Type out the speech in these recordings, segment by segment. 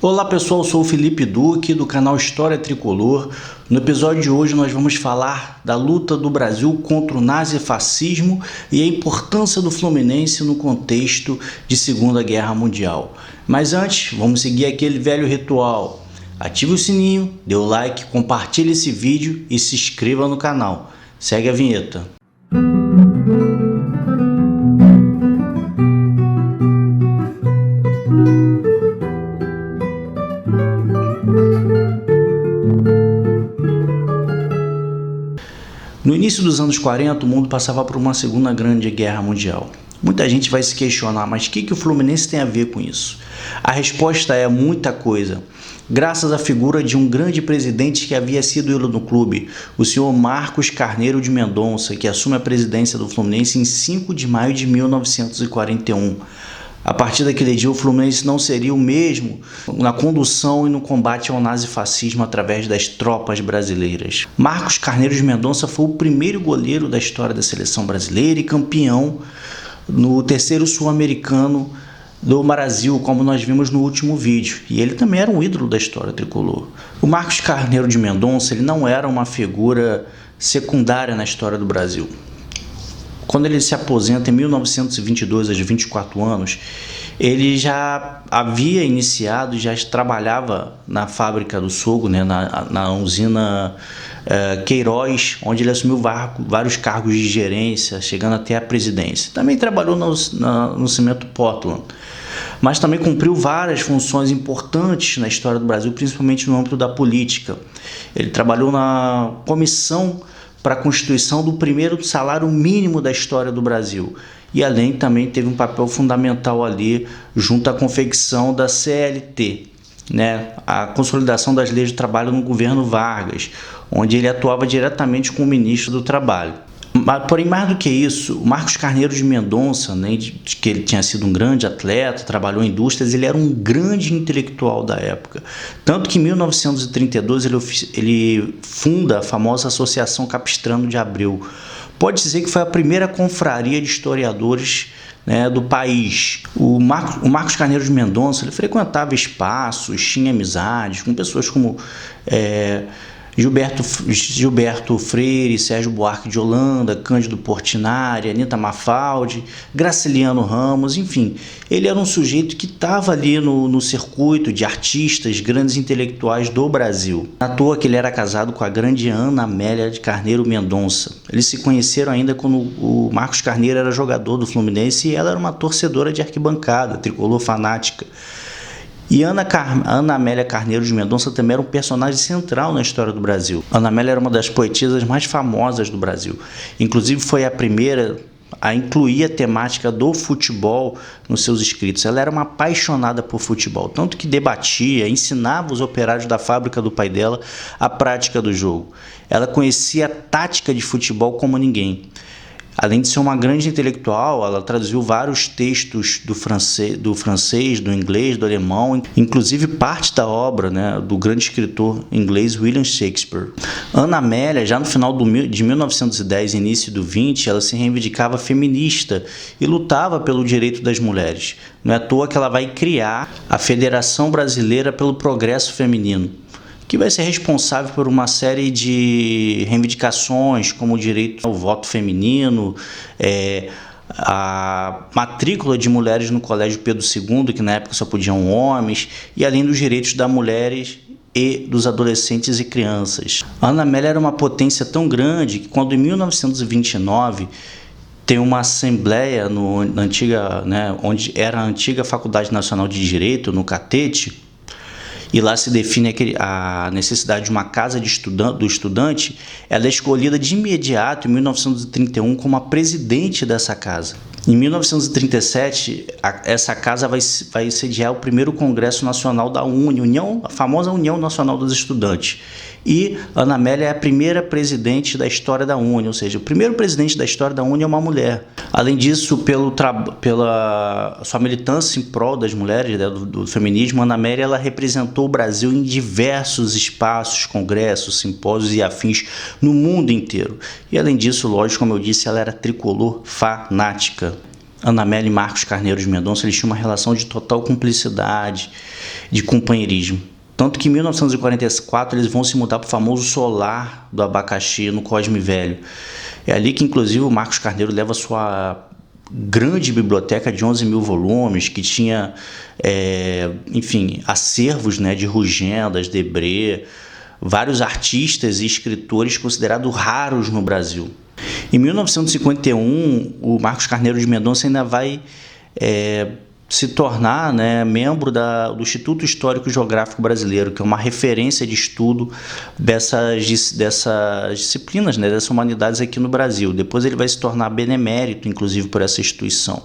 Olá pessoal, eu sou o Felipe Duque do canal História Tricolor. No episódio de hoje nós vamos falar da luta do Brasil contra o nazifascismo e a importância do Fluminense no contexto de Segunda Guerra Mundial. Mas antes, vamos seguir aquele velho ritual. Ative o sininho, dê o like, compartilhe esse vídeo e se inscreva no canal. Segue a vinheta. No início dos anos 40, o mundo passava por uma segunda grande guerra mundial. Muita gente vai se questionar, mas o que o Fluminense tem a ver com isso? A resposta é muita coisa. Graças à figura de um grande presidente que havia sido ídolo no clube, o senhor Marcos Carneiro de Mendonça, que assume a presidência do Fluminense em 5 de maio de 1941. A partir daquele dia, o Fluminense não seria o mesmo na condução e no combate ao nazifascismo através das tropas brasileiras. Marcos Carneiro de Mendonça foi o primeiro goleiro da história da seleção brasileira e campeão no terceiro sul-americano do Brasil, como nós vimos no último vídeo. E ele também era um ídolo da história tricolor. O Marcos Carneiro de Mendonça ele não era uma figura secundária na história do Brasil. Quando ele se aposenta em 1922, aos 24 anos, ele já havia iniciado, já trabalhava na fábrica do Sogo, né, na usina Queiroz, onde ele assumiu vários cargos de gerência, chegando até a presidência. Também trabalhou no cimento Portland, mas também cumpriu várias funções importantes na história do Brasil, principalmente no âmbito da política. Ele trabalhou na comissão para a constituição do primeiro salário mínimo da história do Brasil. E além também teve um papel fundamental ali junto à confecção da CLT, né? A consolidação das leis de trabalho no governo Vargas, onde ele atuava diretamente com o ministro do Trabalho. Porém, mais do que isso, o Marcos Carneiro de Mendonça, né, que ele tinha sido um grande atleta, trabalhou em indústrias, ele era um grande intelectual da época. Tanto que em 1932 ele funda a famosa Associação Capistrano de Abreu. Pode dizer que foi a primeira confraria de historiadores, né, do país. O Marcos Carneiro de Mendonça ele frequentava espaços, tinha amizades com pessoas como Gilberto Freire, Sérgio Buarque de Holanda, Cândido Portinari, Anita Mafaldi, Graciliano Ramos, enfim. Ele era um sujeito que estava ali no circuito de artistas, grandes intelectuais do Brasil. À toa que ele era casado com a grande Ana Amélia de Carneiro Mendonça. Eles se conheceram ainda quando o Marcos Carneiro era jogador do Fluminense e ela era uma torcedora de arquibancada, tricolor fanática. E Ana Amélia Carneiro de Mendonça também era um personagem central na história do Brasil. Ana Amélia era uma das poetisas mais famosas do Brasil. Inclusive foi a primeira a incluir a temática do futebol nos seus escritos. Ela era uma apaixonada por futebol, tanto que debatia, ensinava os operários da fábrica do pai dela a prática do jogo. Ela conhecia a tática de futebol como ninguém. Além de ser uma grande intelectual, ela traduziu vários textos do francês, do inglês, do alemão, inclusive parte da obra, né, do grande escritor inglês William Shakespeare. Ana Amélia, já no final de 1910 e início do 20, ela se reivindicava feminista e lutava pelo direito das mulheres. Não é à toa que ela vai criar a Federação Brasileira pelo Progresso Feminino, que vai ser responsável por uma série de reivindicações, como o direito ao voto feminino, a matrícula de mulheres no Colégio Pedro II, que na época só podiam homens, e além dos direitos das mulheres e dos adolescentes e crianças. A Ana Amélia era uma potência tão grande que quando em 1929 tem uma assembleia onde era a antiga Faculdade Nacional de Direito, no Catete, e lá se define a necessidade de uma casa do estudante, ela é escolhida de imediato, em 1931, como a presidente dessa casa. Em 1937, essa casa vai sediar o primeiro Congresso Nacional da UNE, a famosa União Nacional dos Estudantes. E Ana Amélia é a primeira presidente da história da UNE, ou seja, o primeiro presidente da história da UNE é uma mulher. Além disso, pela sua militância em prol das mulheres, né, do feminismo, Ana Amélia ela representou o Brasil em diversos espaços, congressos, simpósios e afins no mundo inteiro. E além disso, lógico, como eu disse, ela era tricolor fanática. Ana Amélia e Marcos Carneiro de Mendonça, eles tinham uma relação de total cumplicidade, de companheirismo. Tanto que em 1944 eles vão se mudar para o famoso solar do Abacaxi, no Cosme Velho. É ali que, inclusive, o Marcos Carneiro leva sua grande biblioteca de 11 mil volumes, que tinha, enfim, acervos, né, de Rugendas, Debré, vários artistas e escritores considerados raros no Brasil. Em 1951, o Marcos Carneiro de Mendonça ainda vai se tornar, né, membro do Instituto Histórico e Geográfico Brasileiro, que é uma referência de estudo dessas disciplinas, né, dessas humanidades aqui no Brasil. Depois ele vai se tornar benemérito, inclusive, por essa instituição.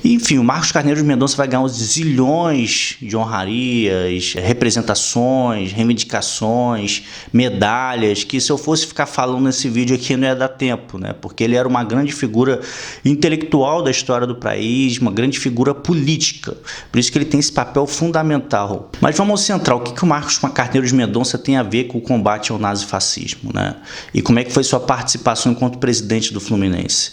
Enfim, o Marcos Carneiro de Mendonça vai ganhar uns zilhões de honrarias, representações, reivindicações, medalhas, que se eu fosse ficar falando nesse vídeo aqui não ia dar tempo, né? Porque ele era uma grande figura intelectual da história do país, uma grande figura política. Por isso que ele tem esse papel fundamental. Mas vamos ao central. O que o Marcos Carneiro de Mendonça tem a ver com o combate ao nazifascismo, né? E como é que foi sua participação enquanto presidente do Fluminense?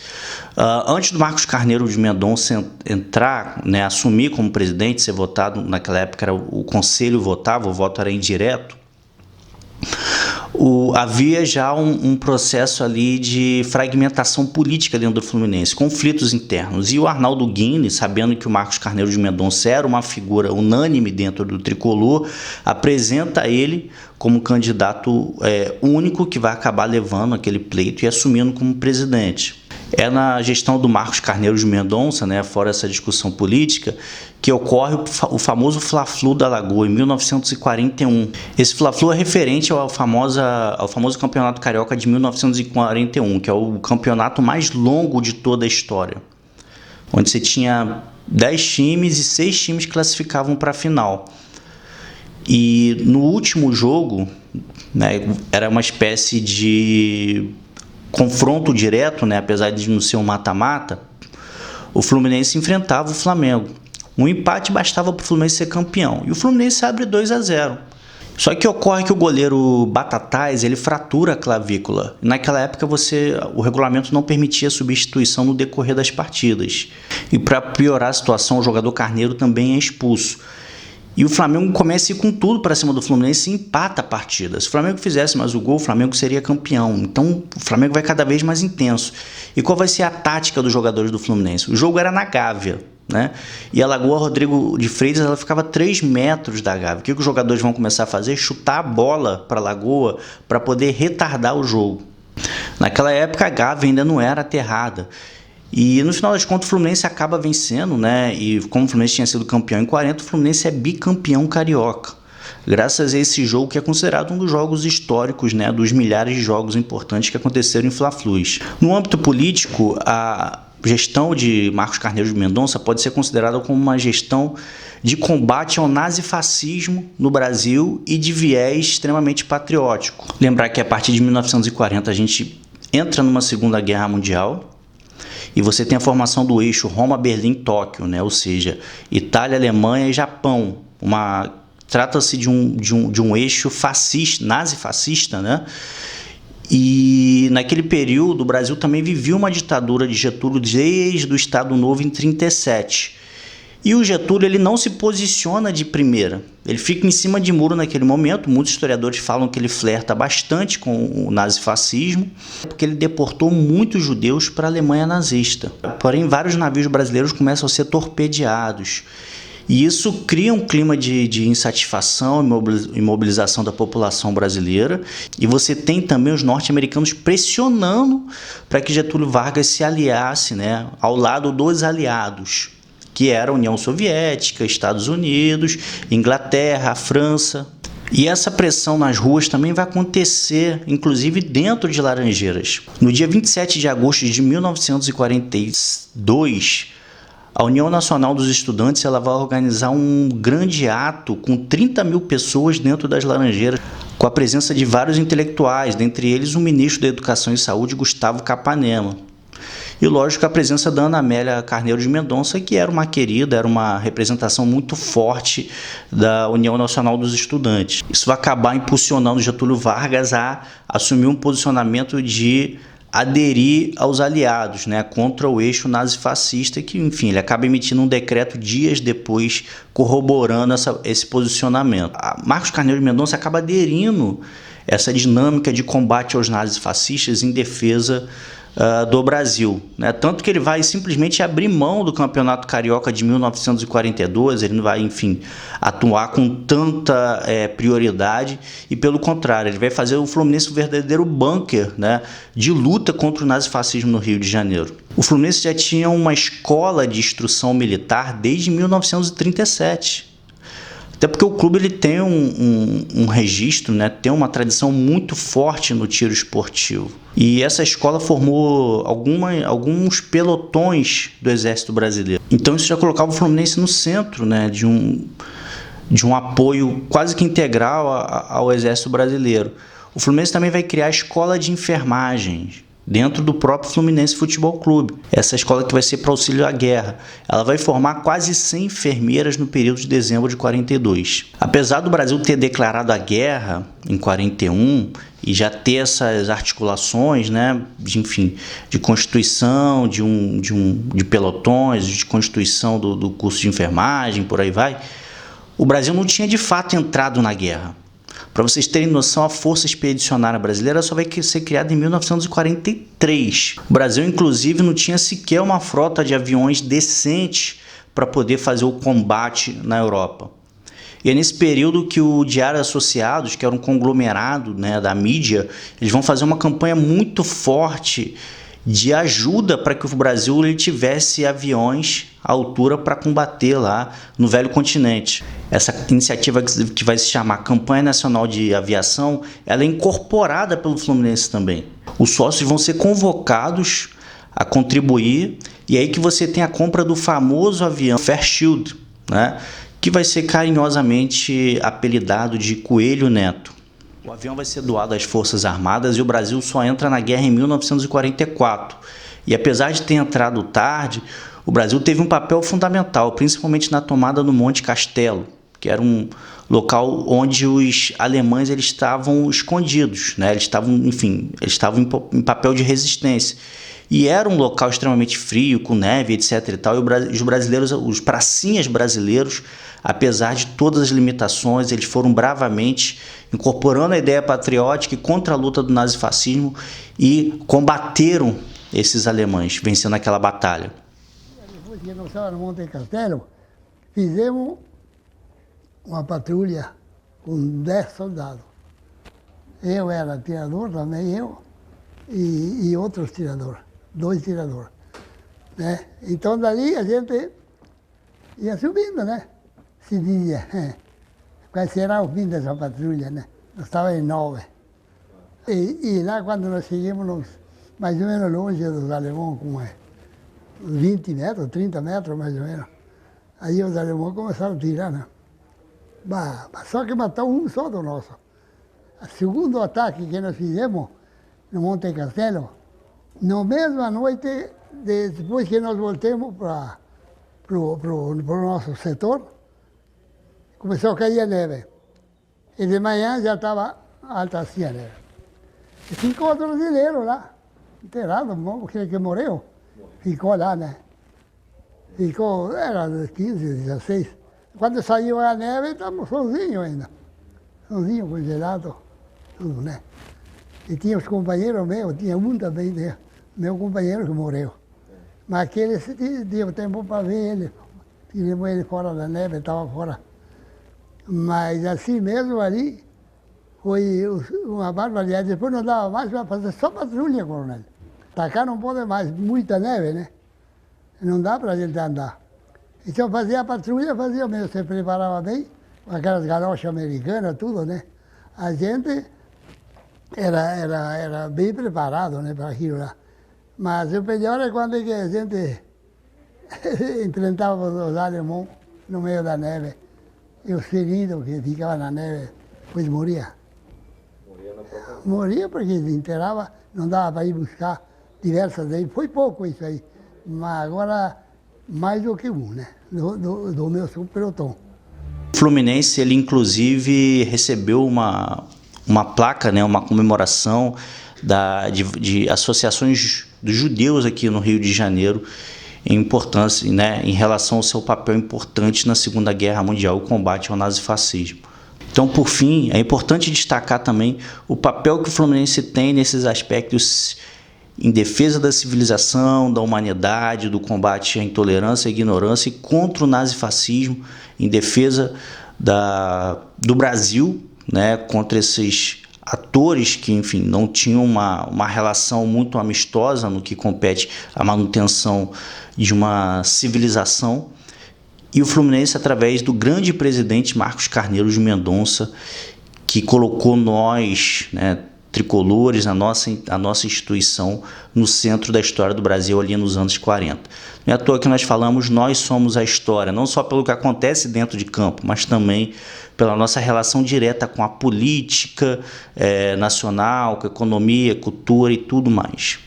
Antes do Marcos Carneiro de Mendonça entrar, né, assumir como presidente, ser votado, naquela época o conselho votava, o voto era indireto, havia já um processo ali de fragmentação política dentro do Fluminense, conflitos internos. E o Arnaldo Guine, sabendo que o Marcos Carneiro de Mendonça era uma figura unânime dentro do tricolor, apresenta ele como candidato único que vai acabar levando aquele pleito e assumindo como presidente. É na gestão do Marcos Carneiro de Mendonça, né, fora essa discussão política, que ocorre o famoso Fla-Flu da Lagoa, em 1941. Esse Fla-Flu é referente ao famoso Campeonato Carioca de 1941, que é o campeonato mais longo de toda a história, onde você tinha 10 times e 6 times classificavam para a final. E no último jogo, né, era uma espécie de confronto direto, né, apesar de não ser um mata-mata, o Fluminense enfrentava o Flamengo. Um empate bastava para o Fluminense ser campeão. E o Fluminense abre 2-0. Só que ocorre que o goleiro Batatais, ele fratura a clavícula. Naquela época o regulamento não permitia substituição no decorrer das partidas. E para piorar a situação, o jogador Carneiro também é expulso. E o Flamengo começa a ir com tudo para cima do Fluminense e empata a partida. Se o Flamengo fizesse mais o gol, o Flamengo seria campeão. Então o Flamengo vai cada vez mais intenso. E qual vai ser a tática dos jogadores do Fluminense? O jogo era na Gávea, né? E a Lagoa Rodrigo de Freitas, ela ficava a 3 metros da Gávea. O que os jogadores vão começar a fazer? Chutar a bola para a Lagoa para poder retardar o jogo. Naquela época a Gávea ainda não era aterrada. E no final das contas o Fluminense acaba vencendo, né? E como o Fluminense tinha sido campeão em 40, o Fluminense é bicampeão carioca. Graças a esse jogo que é considerado um dos jogos históricos, né? Dos milhares de jogos importantes que aconteceram em Fla-Flus. No âmbito político, a gestão de Marcos Carneiro de Mendonça pode ser considerada como uma gestão de combate ao nazifascismo no Brasil e de viés extremamente patriótico. Lembrar que a partir de 1940 a gente entra numa Segunda Guerra Mundial, e você tem a formação do eixo Roma-Berlim-Tóquio, né? Ou seja, Itália, Alemanha e Japão. Trata-se de um eixo fascista, nazi-fascista, né? E naquele período o Brasil também vivia uma ditadura de Getúlio desde o Estado Novo em 1937. E o Getúlio, ele não se posiciona de primeira, ele fica em cima de muro naquele momento. Muitos historiadores falam que ele flerta bastante com o nazifascismo, porque ele deportou muitos judeus para a Alemanha nazista. Porém, vários navios brasileiros começam a ser torpedeados. E isso cria um clima de insatisfação e mobilização da população brasileira. E você tem também os norte-americanos pressionando para que Getúlio Vargas se aliasse, né, ao lado dos aliados, que era a União Soviética, Estados Unidos, Inglaterra, a França. E essa pressão nas ruas também vai acontecer, inclusive dentro de Laranjeiras. No dia 27 de agosto de 1942, a União Nacional dos Estudantes ela vai organizar um grande ato com 30 mil pessoas dentro das Laranjeiras, com a presença de vários intelectuais, dentre eles o ministro da Educação e Saúde, Gustavo Capanema. E lógico a presença da Ana Amélia Carneiro de Mendonça, que era uma querida, era uma representação muito forte da União Nacional dos Estudantes. Isso vai acabar impulsionando Getúlio Vargas a assumir um posicionamento de aderir aos aliados, né, contra o eixo nazifascista, que, enfim, ele acaba emitindo um decreto dias depois corroborando esse posicionamento. Marcos Carneiro de Mendonça acaba aderindo essa dinâmica de combate aos nazifascistas em defesa do Brasil, né? Tanto que ele vai simplesmente abrir mão do Campeonato Carioca de 1942, ele não vai, enfim, atuar com tanta prioridade, e pelo contrário, ele vai fazer o Fluminense um verdadeiro bunker, né, de luta contra o nazifascismo no Rio de Janeiro. O Fluminense já tinha uma escola de instrução militar desde 1937. Até porque o clube ele tem um registro, né, tem uma tradição muito forte no tiro esportivo. E essa escola formou alguns pelotões do Exército Brasileiro. Então isso já colocava o Fluminense no centro, né, de um apoio quase que integral ao Exército Brasileiro. O Fluminense também vai criar a escola de enfermagem dentro do próprio Fluminense Futebol Clube. Essa escola que vai ser para auxílio à guerra. Ela vai formar quase 100 enfermeiras no período de dezembro de 42. Apesar do Brasil ter declarado a guerra em 41 e já ter essas articulações, né, de constituição, de pelotões, de constituição do curso de enfermagem, por aí vai, o Brasil não tinha de fato entrado na guerra. Para vocês terem noção, a Força Expedicionária Brasileira só vai ser criada em 1943. O Brasil, inclusive, não tinha sequer uma frota de aviões decente para poder fazer o combate na Europa. E é nesse período que o Diário Associados, que era um conglomerado, né, da mídia, eles vão fazer uma campanha muito forte de ajuda para que o Brasil ele tivesse aviões à altura para combater lá no velho continente. Essa iniciativa que vai se chamar Campanha Nacional de Aviação, ela é incorporada pelo Fluminense também. Os sócios vão ser convocados a contribuir, e aí que você tem a compra do famoso avião Fairchild, né, que vai ser carinhosamente apelidado de Coelho Neto. O avião vai ser doado às Forças Armadas e o Brasil só entra na guerra em 1944. E apesar de ter entrado tarde, o Brasil teve um papel fundamental, principalmente na tomada do Monte Castelo, que era um local onde os alemães eles estavam escondidos, né? Eles estavam em papel de resistência. E era um local extremamente frio, com neve, etc. e tal. E os brasileiros, os pracinhas brasileiros, apesar de todas as limitações, eles foram bravamente incorporando a ideia patriótica e contra a luta do nazifascismo e combateram esses alemães, vencendo aquela batalha. Depois que nós estávamos no Monte Castelo, fizemos uma patrulha com 10 soldados. Eu era tirador também, e outros tiradores, 2 tiradores. Né? Então dali a gente ia subindo, né? Se dizia, qual será o fim dessa patrulha, né? Nós estávamos em 9. E lá quando nós chegamos mais ou menos longe dos alemães, com 20 metros, 30 metros mais ou menos, aí os alemães começaram a tirar, né? Só que matou um só do nosso. O segundo ataque que nós fizemos no Monte Castelo, na mesma noite, depois que nós voltamos para o nosso setor, começou a cair a neve. E de manhã já estava alta assim a neve. E ficou outro brasileiro lá, enterrado, aquele que morreu. Ficou lá, né? Ficou, era 15, 16. Quando saiu a neve, estávamos sozinhos ainda. Sozinhos, congelados, tudo, né? E tinha os companheiros meus, tinha um também, né? Meu companheiro que morreu. Mas aquele deu tempo para ver ele. Tiramos ele fora da neve, estava fora. Mas assim mesmo ali, foi uma barbaridade. Depois não dava mais para fazer só patrulha, coronel. Pra cá não pode mais, muita neve, né? Não dá para a gente andar. Então fazia a patrulha, fazia mesmo, se preparava bem, com aquelas galochas americanas, tudo, né? A gente era bem preparado, né, para aquilo lá. Mas o melhor é quando a gente enfrentava os alemães no meio da neve. E os feridos que ficavam na neve, depois morria. Morria na própria... Morria porque enterrava, não dava para ir buscar diversas vezes. Foi pouco isso aí, mas agora mais do que um, né, do meu pelotão. O Fluminense, ele inclusive recebeu uma placa, né, uma comemoração de associações dos judeus aqui no Rio de Janeiro em importância, né, em relação ao seu papel importante na Segunda Guerra Mundial, o combate ao nazifascismo. Então, por fim, é importante destacar também o papel que o Fluminense tem nesses aspectos em defesa da civilização, da humanidade, do combate à intolerância e ignorância e contra o nazifascismo, em defesa do Brasil, né, contra esses atores que, enfim, não tinham uma relação muito amistosa no que compete à manutenção de uma civilização. E o Fluminense, através do grande presidente Marcos Carneiro de Mendonça, que colocou nós, né, tricolores, a nossa instituição, no centro da história do Brasil ali nos anos 40. Não é à toa que nós falamos, nós somos a história, não só pelo que acontece dentro de campo, mas também pela nossa relação direta com a política nacional, com a economia, cultura e tudo mais.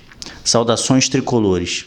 Saudações tricolores.